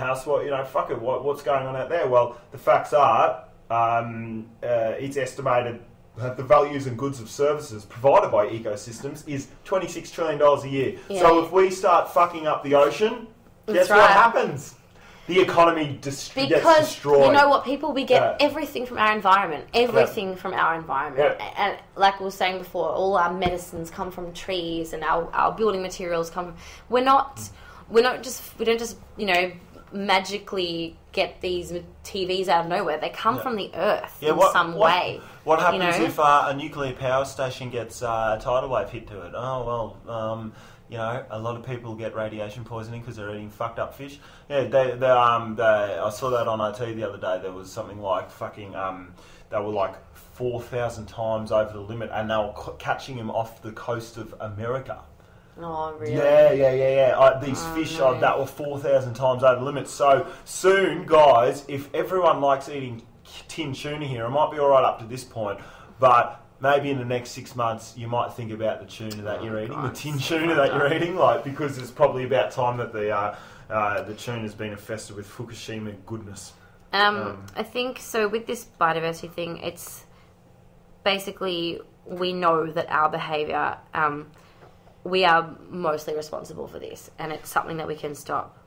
house. Well, fuck it. What's going on out there? Well, the facts are, it's estimated that the values and goods of services provided by ecosystems is $26 trillion a year. Yeah. So if we start fucking up the ocean, guess what happens? The economy gets destroyed. Because, you know what, people, we get everything from our environment. From our environment. Yeah. And like we were saying before, all our medicines come from trees and our building materials come from... We don't just, magically get these TVs out of nowhere. They come from the earth in some way. What happens if a nuclear power station gets a tidal wave hit to it? Oh, well... a lot of people get radiation poisoning because they're eating fucked up fish. Yeah, I saw that on IT the other day. There was something like fucking, they were like 4,000 times over the limit, and they were catching them off the coast of America. Oh, really? Yeah. These fish that were 4,000 times over the limit. So soon, guys, if everyone likes eating tin tuna here, it might be all right up to this point, but... maybe in the next 6 months, you might think about the tuna that you're eating, the tin tuna that you're eating, because it's probably about time that the tuna's been infested with Fukushima goodness. I think so. With this biodiversity thing, it's basically we know that our behaviour, we are mostly responsible for this, and it's something that we can stop.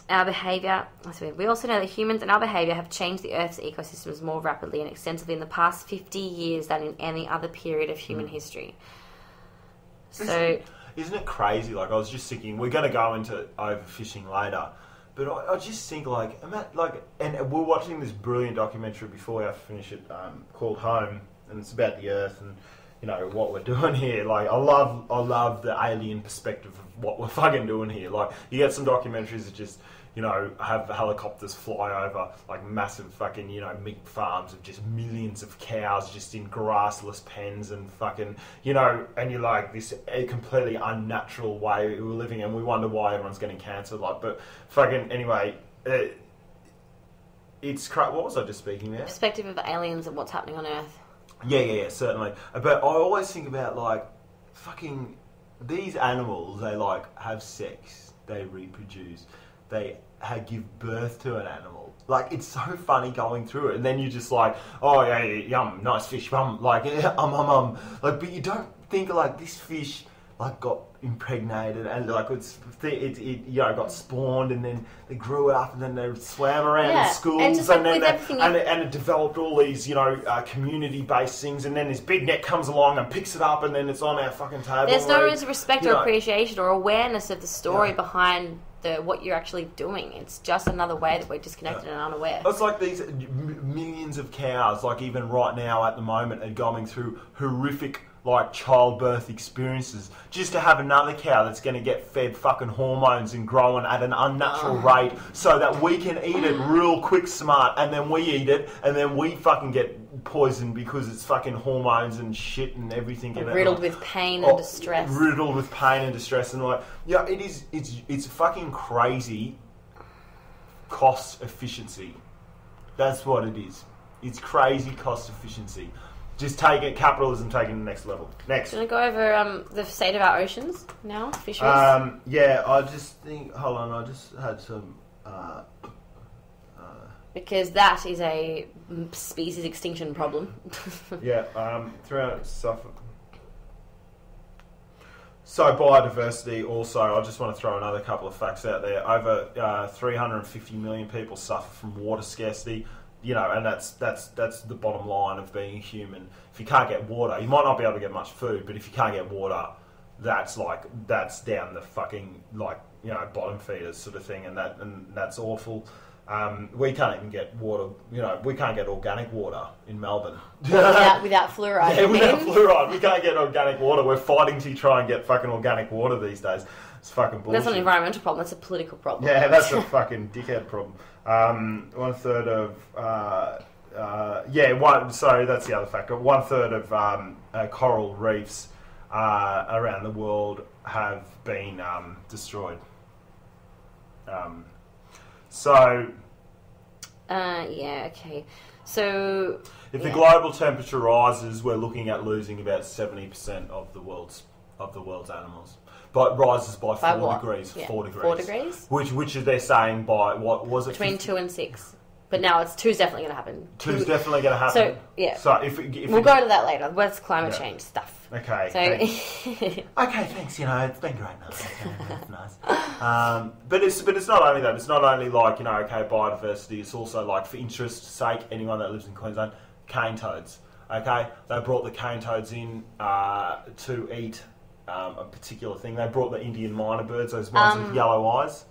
Our behaviour... We also know that humans and our behaviour have changed the Earth's ecosystems more rapidly and extensively in the past 50 years than in any other period of human history. So... Isn't it crazy? I was just thinking, we're going to go into overfishing later, but I just think, and we're watching this brilliant documentary before we have to finish it, called Home, and it's about the Earth and, what we're doing here. I love the alien perspective of what we're fucking doing here. You get some documentaries that just... have helicopters fly over, massive fucking, meat farms of just millions of cows just in grassless pens and fucking, and you're like, this completely unnatural way we're living, and we wonder why everyone's getting cancer, but fucking, anyway, what was I just speaking about? Perspective of aliens and what's happening on Earth. Yeah, certainly. But I always think about, fucking, these animals, they, have sex, they reproduce, they give birth to an animal. It's so funny going through it, and then you're just like, oh yeah, yum, nice fish, but you don't think this fish got impregnated and got spawned, and then they grew up, and then they swam around in schools, and then it developed all these community-based things, and then this big net comes along and picks it up, and then it's on our fucking table. There's no respect or appreciation or awareness of the story behind what you're actually doing. It's just another way that we're disconnected and unaware. It's like these millions of cows, even right now at the moment, are going through horrific childbirth experiences just to have another cow that's going to get fed fucking hormones and growing at an unnatural rate so that we can eat it real quick smart, and then we eat it, and then we fucking get poisoned because it's fucking hormones and shit and everything in it. Riddled with pain and distress. Riddled with pain and distress, and it's fucking crazy cost efficiency. That's what it is. It's crazy cost efficiency. Just capitalism taking the next level. Next. Do you want to go over the state of our oceans now, fisheries? I just think... Hold on, I just had some... because that is a species extinction problem. Throughout Suffolk. So biodiversity also, I just want to throw another couple of facts out there. Over 350 million people suffer from water scarcity. And that's the bottom line of being a human. If you can't get water, you might not be able to get much food, but if you can't get water, that's down the fucking bottom feeders sort of thing, and that's awful. We can't even get water. We can't get organic water in Melbourne without fluoride. Yeah, without fluoride, we can't get organic water. We're fighting to try and get fucking organic water these days. It's fucking bullshit. That's not an environmental problem. That's a political problem. Yeah, that's a fucking dickhead problem. 1/3 of so that's the other factor. 1/3 of coral reefs around the world have been destroyed. Okay. So if the global temperature rises, we're looking at losing about 70% of the world's animals. but rises by 4 what? degrees. Yeah. 4 degrees. 4 degrees? Which is they're saying by, what was it? Between 2 and 6. But now it's 2's definitely going to happen. 2's definitely going to happen. So, yeah. So if we'll go to that later. What's climate change stuff? Okay. So, okay, thanks. You know, it's been great. That's nice. But it's not only that. It's not only like, you know, okay, biodiversity. It's also like, for interest's sake, anyone that lives in Queensland, cane toads. Okay, they brought the cane toads in to eat a particular thing. They brought the Indian minor birds, those ones with yellow eyes.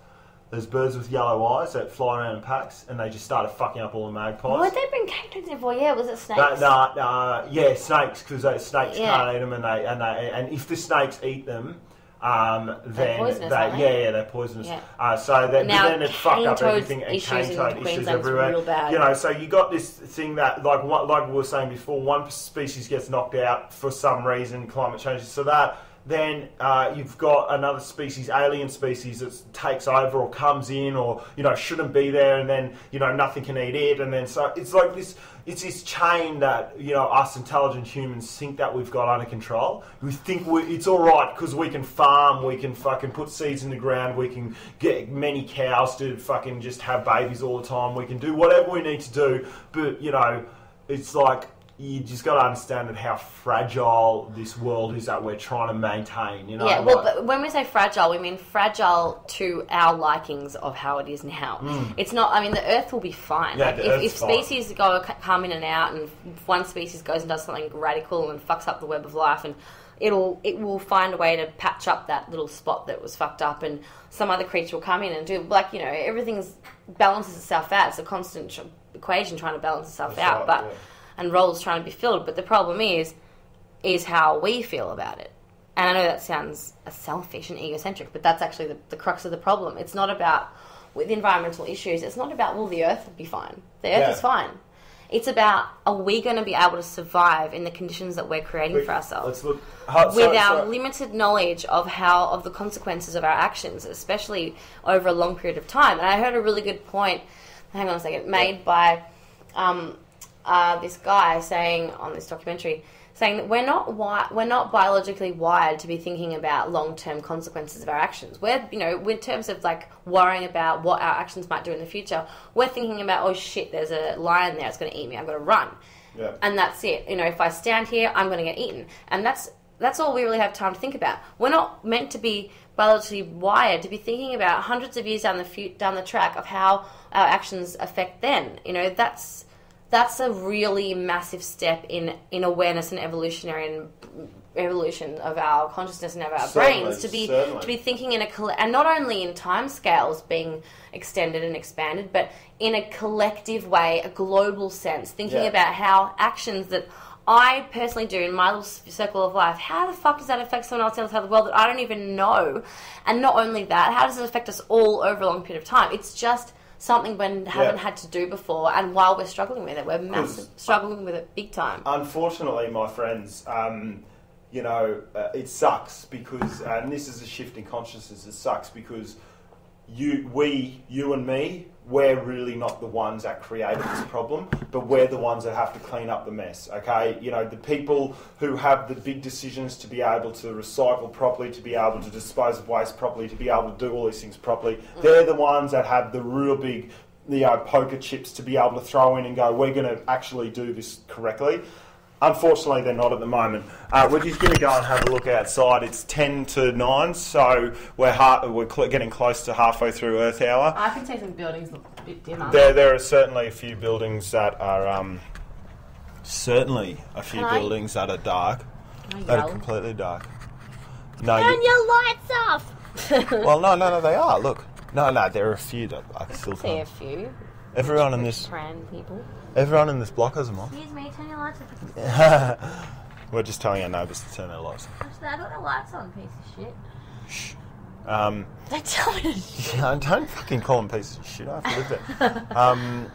There's birds with yellow eyes that fly around in packs, and they just started fucking up all the magpies. What did they bring cane toads in for? Yeah, was it snakes? Yeah, snakes, because snakes can't eat them, and if the snakes eat them, then they're poisonous, they're poisonous. Yeah. So then it fucked up everything, and cane toad issues everywhere. Real bad. You know, so you got this thing that, like we were saying before, one species gets knocked out for some reason, climate change, so that. Then you've got another species, alien species, that takes over or comes in or, you know, shouldn't be there, and then, you know, nothing can eat it. And then so it's like this, it's this chain that, you know, us intelligent humans think that we've got under control. We think it's all right because we can farm, we can fucking put seeds in the ground, we can get many cows to fucking just have babies all the time, we can do whatever we need to do. But, you know, it's like, you just got to understand that how fragile this world is that we're trying to maintain, you know? Yeah, well, but when we say fragile, we mean fragile to our likings of how it is now. It's not, I mean, the Earth will be fine. Yeah, like, if species come in and out, and if one species goes and does something radical and fucks up the web of life, and it will find a way to patch up that little spot that was fucked up, and some other creature will come in and do, like, you know, everything's balances itself out. It's a constant equation trying to balance itself out, right, but... and roles trying to be filled, but the problem is how we feel about it. And I know that sounds selfish and egocentric, but that's actually the crux of the problem. It's not about, with environmental issues, it's not about, will the Earth be fine? The Earth is fine. It's about, are we going to be able to survive in the conditions that we're creating for ourselves? Let's look with our limited knowledge of the consequences of our actions, especially over a long period of time. And I heard a really good point, hang on a second, made by... this guy saying on this documentary, saying that we're not biologically wired to be thinking about long-term consequences of our actions. We're, you know, in terms of like worrying about what our actions might do in the future, we're thinking about, oh shit, there's a lion there, it's going to eat me, I'm going to run. Yeah. And that's it. You know, if I stand here, I'm going to get eaten. And that's all we really have time to think about. We're not meant to be biologically wired to be thinking about hundreds of years down the track of how our actions affect them. You know, that's a really massive step in awareness and evolution of our consciousness and of our brains to be thinking in and not only in time scales being extended and expanded, but in a collective way, a global sense, thinking about how actions that I personally do in my little circle of life, how the fuck does that affect someone else outside the world that I don't even know? And not only that, how does it affect us all over a long period of time? It's just something we haven't had to do before, and while we're struggling with it, we're struggling with it big time. Unfortunately, my friends, you know, it sucks because, and this is a shift in consciousness, it sucks because you and me, we're really not the ones that created this problem, but we're the ones that have to clean up the mess, okay? You know, the people who have the big decisions to be able to recycle properly, to be able to dispose of waste properly, to be able to do all these things properly, they're the ones that have the real big, you know, poker chips to be able to throw in and go, we're going to actually do this correctly. Unfortunately, they're not at the moment. We're just going to go and have a look outside. It's 10 to 9, so we're getting close to halfway through Earth Hour. I can see some buildings look a bit dimmer. There are certainly a few buildings that are that are dark. That are completely dark. No, turn your lights off. Well, no, they are. Look, no, there are a few that I still see a few. Everyone in this block has them on. Excuse me, turn your lights off. We're just telling our neighbours to turn their lights on. Actually, I got the lights on, piece of shit. Shh. Don't tell me to don't fucking call them pieces of shit. I have to live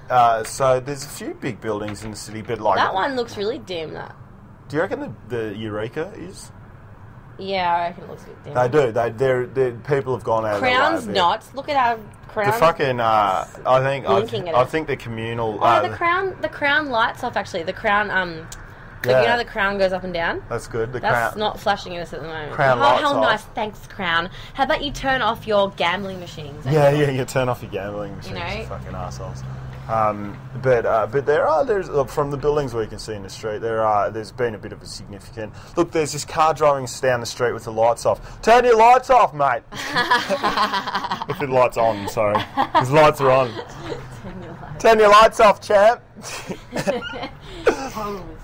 there. So there's a few big buildings in the city, but like... That one looks really dim, that. Do you reckon the Eureka is? Yeah, I reckon it looks a bit dim. They do. They're people have gone out Crown's of their way. not. Look at our Crown. The fucking, I think the communal... the Crown lights off, actually. The Crown, But you know how the crown goes up and down? That's good. That's not flashing at us at the moment. Crown lights how off. nice. Thanks, Crown. How about you turn off your gambling machines? You turn off your gambling machines, you fucking assholes. But there's from the buildings we can see in the street, there's been a bit of a significant... Look, there's this car driving down the street with the lights off. Turn your lights off, mate! If the lights on, sorry. His lights are on. Turn your lights off, champ!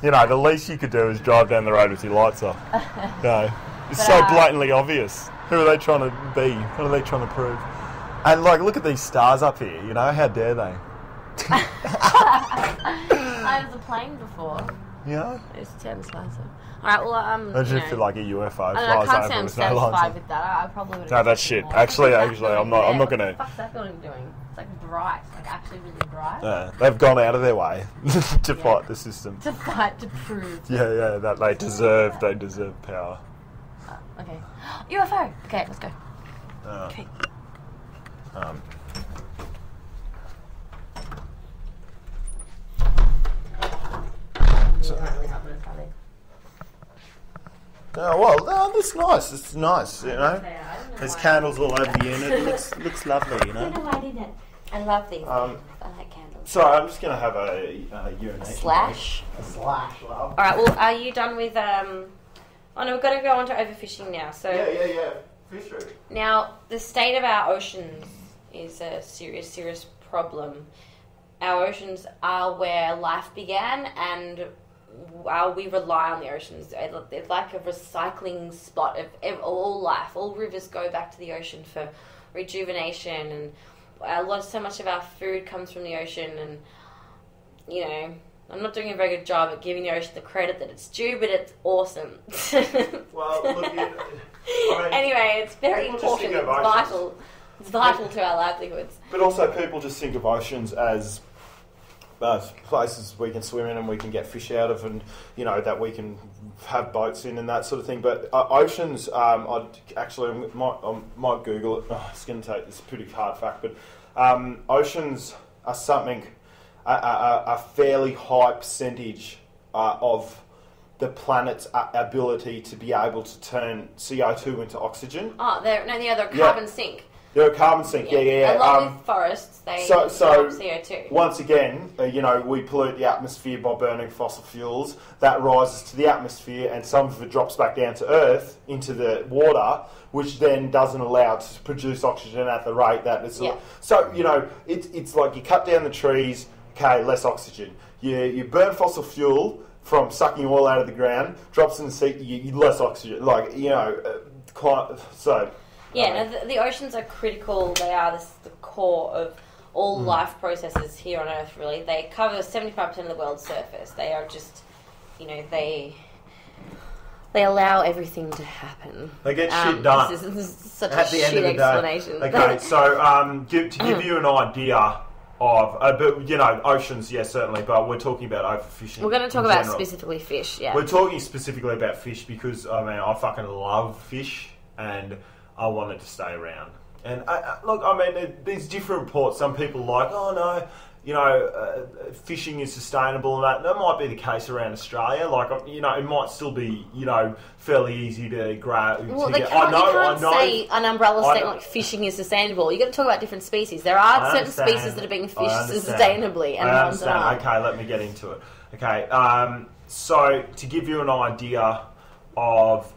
The least you could do is drive down the road with your lights off. It's so blatantly obvious. Who are they trying to be? What are they trying to prove? And, look at these stars up here, how dare they? I was a plane before. Yeah? It's turned slicer. Alright, well, I just feel like a UFO. I can't say I'm satisfied with that. I probably would have... No, that's shit. Actually, I'm not going to... What's that building doing? It's like bright. Like actually really bright. Yeah, they've gone out of their way to fight the system. To prove. Yeah, that they deserve power. Okay. UFO! Okay, let's go. Okay. That's nice. It's nice, There's candles all over the unit. It looks lovely, I don't know why I did it. I love these. I like candles. Sorry, I'm just going to have a urination. A slash, love. Alright, well, are you done with... Oh no, we've got to go on to overfishing now. So Yeah. Fishery. Now, the state of our oceans is a serious problem. Our oceans are where life began, and we rely on the oceans. They're like a recycling spot of all life. All rivers go back to the ocean for rejuvenation, and so much of our food comes from the ocean. And I'm not doing a very good job at giving the ocean the credit that it's due, but it's awesome. Well, look, anyway, it's very important. It's vital. It's vital to our livelihoods. But also, people just think of oceans as places we can swim in and we can get fish out of, and that we can have boats in and that sort of thing. But oceans, I might Google it. It's going to take this pretty hard fact, but oceans are something. A fairly high percentage of the planet's ability to be able to turn CO2 into oxygen. Oh, they're a carbon sink. They're a carbon sink, yeah. Along with forests, they absorb CO2. Once again, we pollute the atmosphere by burning fossil fuels. That rises to the atmosphere, and some of it drops back down to Earth, into the water, which then doesn't allow it to produce oxygen at the rate that it's... Yeah. So, it's like you cut down the trees, okay, less oxygen. You burn fossil fuel from sucking oil out of the ground, drops in the sea, you less oxygen. The oceans are critical. They are the core of all life processes here on Earth, really. They cover 75% of the world's surface. They are just, they allow everything to happen. They get shit done. This is such a shit explanation. Okay, so to give you an idea of, oceans, yes, certainly, but we're talking about overfishing. We're going to talk about specifically fish, yeah. We're talking specifically about fish because, I fucking love fish, and I wanted to stay around. And there's different reports. Some people are like, fishing is sustainable, and that might be the case around Australia. It might still be, fairly easy to grab. Well, you can't say an umbrella statement like fishing is sustainable. You've got to talk about different species. There are certain species that are being fished sustainably, and ones that aren't. Okay, let me get into it. Okay, so to give you an idea of...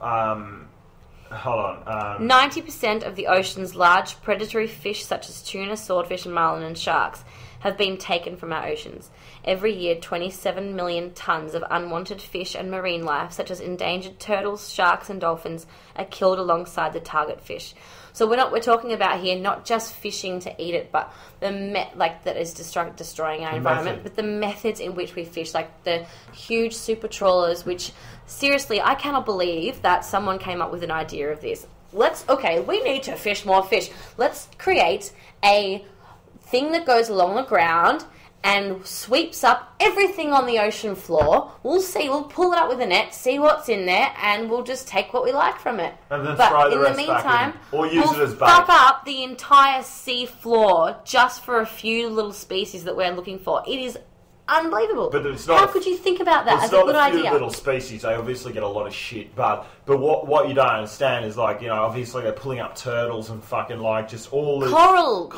hold on. 90% of the ocean's large predatory fish, such as tuna, swordfish, and marlin, and sharks, have been taken from our oceans. Every year, 27 million tonnes of unwanted fish and marine life, such as endangered turtles, sharks, and dolphins, are killed alongside the target fish. So we're talking about here not just fishing to eat it, but that is destroying our environment, but the methods in which we fish, like the huge super trawlers, which seriously, I cannot believe that someone came up with an idea of this. We need to fish more fish. Let's create a thing that goes along the ground and sweeps up everything on the ocean floor. We'll pull it up with a net, see what's in there, and we'll just take what we like from it. And then throw the rest back in. Or use it as bait. We'll fuck up the entire sea floor just for a few little species that we're looking for. It is unbelievable. But it's not how could you think about that as a good idea? It's not a few little species. They obviously get a lot of shit. But what you don't understand is, like, you know, obviously they're pulling up turtles and fucking, like, just all this... Coral